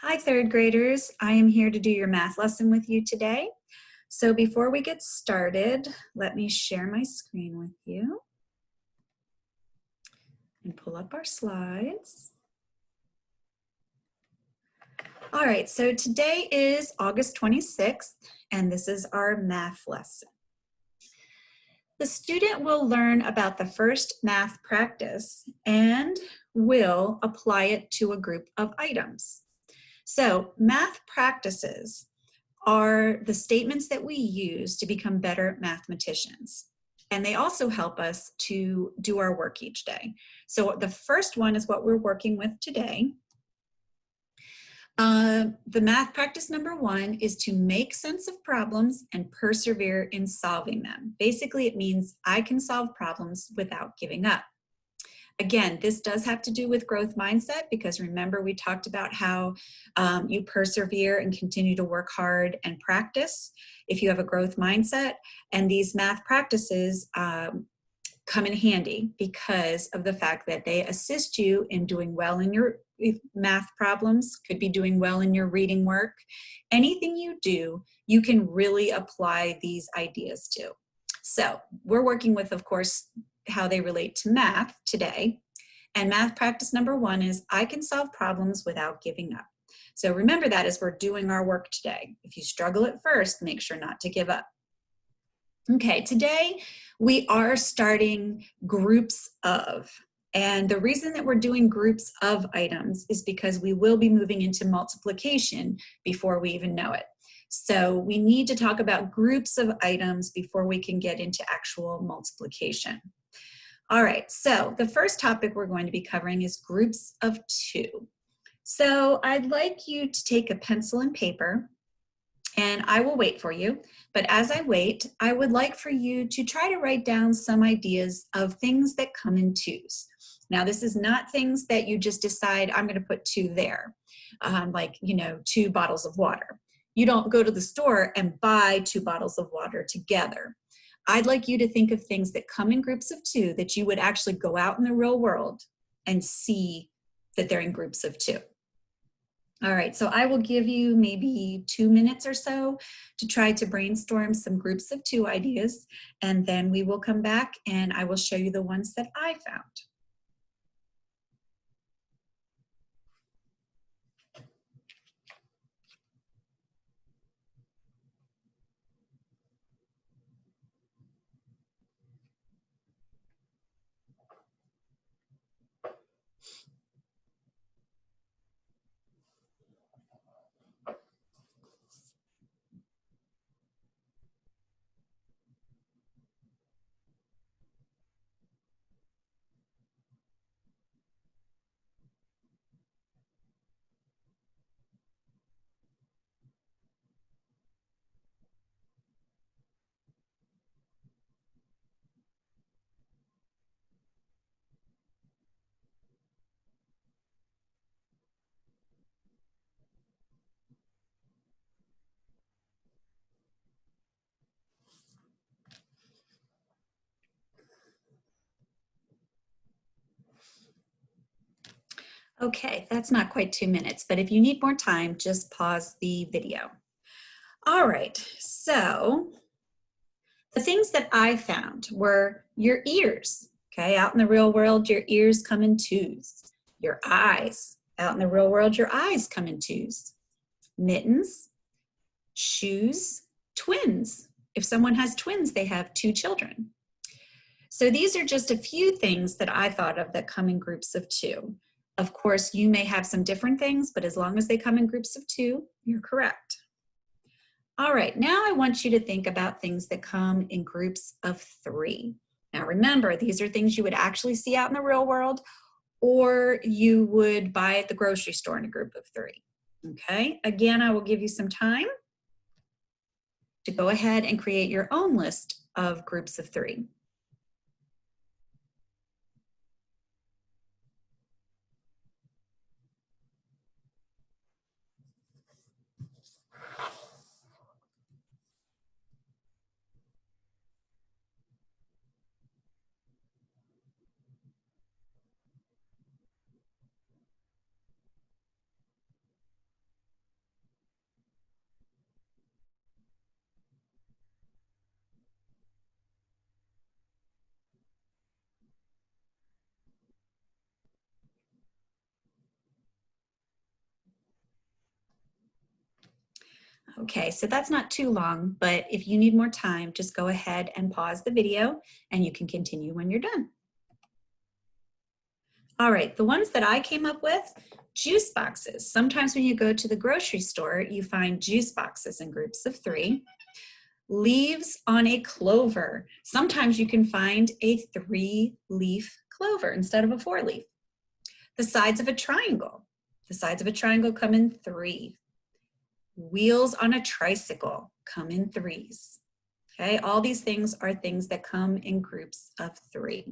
Hi, third graders. I am here to do your math lesson with you today. So before we get started, let me share my screen with you and pull up our slides. All right, so today is August 26th, and this is our math lesson. The student will learn about the first math practice and will apply it to a group of items. So math practices are the statements that we use to become better mathematicians. And they also help us to do our work each day. So the first one is what we're working with today. The math practice number one is to make sense of problems and persevere in solving them. Basically, it means I can solve problems without giving up. Again, this does have to do with growth mindset because remember we talked about how you persevere and continue to work hard and practice if you have a growth mindset. And these math practices come in handy because of the fact that they assist you in doing well in your math problems, could be doing well in your reading work. Anything you do, you can really apply these ideas to. So we're working with, of course, how they relate to math today. And math practice number one is I can solve problems without giving up. So remember that as we're doing our work today. If you struggle at first, make sure not to give up. Okay, today we are starting groups of. And the reason that we're doing groups of items is because we will be moving into multiplication before we even know it. So we need to talk about groups of items before we can get into actual multiplication. All right, so the first topic we're going to be covering is groups of two. So I'd like you to take a pencil and paper, and I will wait for you. But as I wait, I would like for you to try to write down some ideas of things that come in twos. Now, this is not things that you just decide, I'm going to put two there, like, 2 bottles of water. You don't go to the store and buy 2 bottles of water together. I'd like you to think of things that come in groups of two that you would actually go out in the real world and see that they're in groups of two. All right, so I will give you maybe 2 minutes or so to try to brainstorm some groups of two ideas, and then we will come back and I will show you the ones that I found. Okay, that's not quite 2 minutes, but if you need more time, just pause the video. All right, so the things that I found were your ears. Okay, out in the real world, your ears come in twos. Your eyes, out in the real world, your eyes come in twos. Mittens, shoes, twins. If someone has twins, they have 2 children. So these are just a few things that I thought of that come in groups of 2. Of course, you may have some different things, but as long as they come in groups of 2, you're correct. All right, now I want you to think about things that come in groups of 3. Now remember, these are things you would actually see out in the real world, or you would buy at the grocery store in a group of 3. Okay, again, I will give you some time to go ahead and create your own list of groups of 3. Okay, so that's not too long, but if you need more time, just go ahead and pause the video and you can continue when you're done. All right, the ones that I came up with, juice boxes. Sometimes when you go to the grocery store, you find juice boxes in groups of 3. Leaves on a clover. Sometimes you can find a 3-leaf clover instead of a 4-leaf. The sides of a triangle. The sides of a triangle come in 3. Wheels on a tricycle come in 3s. Okay, all these things are things that come in groups of 3.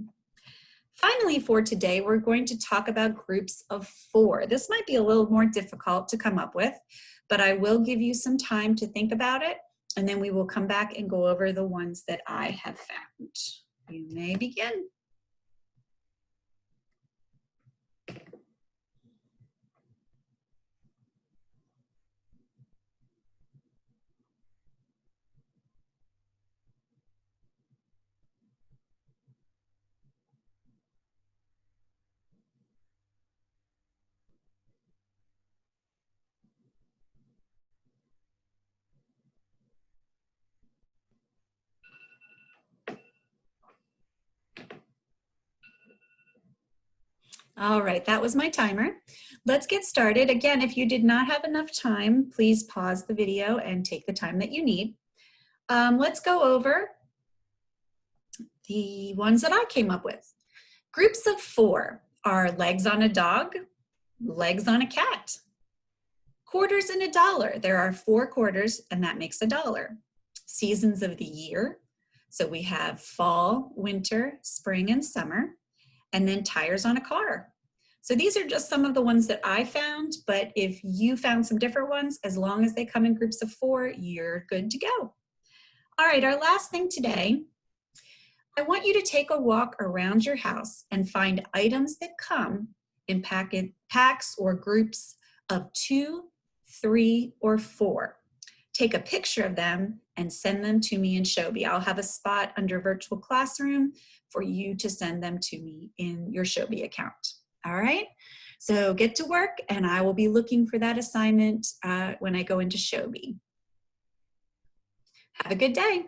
Finally, for today, we're going to talk about groups of 4. This might be a little more difficult to come up with, but I will give you some time to think about it, and then we will come back and go over the ones that I have found. You may begin. All right, that was my timer. Let's get started. Again, if you did not have enough time, please pause the video and take the time that you need. Let's go over the ones that I came up with. Groups of 4 are legs on a dog, legs on a cat, quarters in a dollar. There are 4 quarters and that makes $1. Seasons of the year. So we have fall, winter, spring, and summer. And then tires on a car. So these are just some of the ones that I found, but if you found some different ones, as long as they come in groups of 4, you're good to go. All right, our last thing today, I want you to take a walk around your house and find items that come in packs or groups of 2, 3, or 4. Take a picture of them and send them to me in Shobi. I'll have a spot under virtual classroom for you to send them to me in your Shobi account. All right, so get to work and I will be looking for that assignment when I go into Shobi. Have a good day.